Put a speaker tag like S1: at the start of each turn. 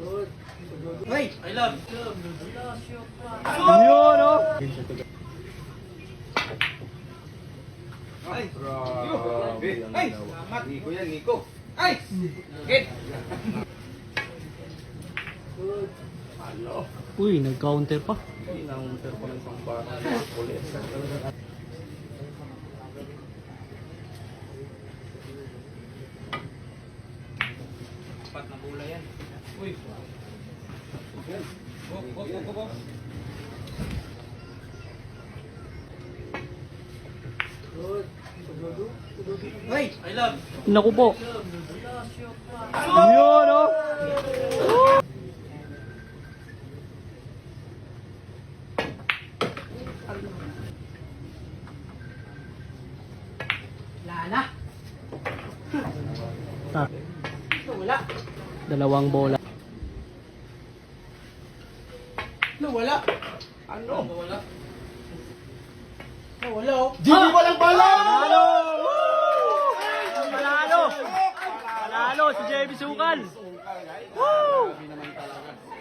S1: Ay!
S2: I love.
S3: Yun, no?
S1: Ay!
S4: Grabe.
S1: Ay! Salamat!
S4: Ngiko yan, ngiko.
S1: Ay! Get!
S4: Halo.
S3: Uy, nag-counter pa.
S4: Inaunter pa ng isang bata. Kulit.
S2: Apat na bola yan.
S1: Uy! Go! Ay!
S2: I love.
S3: Naku po. Yun, no?
S1: Lala!
S3: Ah,
S1: Nawala!
S3: dalawang bola.
S1: Nawala!
S4: Ano?
S2: Wala.
S1: Nawala oh!
S4: Jimmy walang bala!
S3: Panalo! Panalo! Panalo si JB Sukal!
S4: Grabe naman talaga.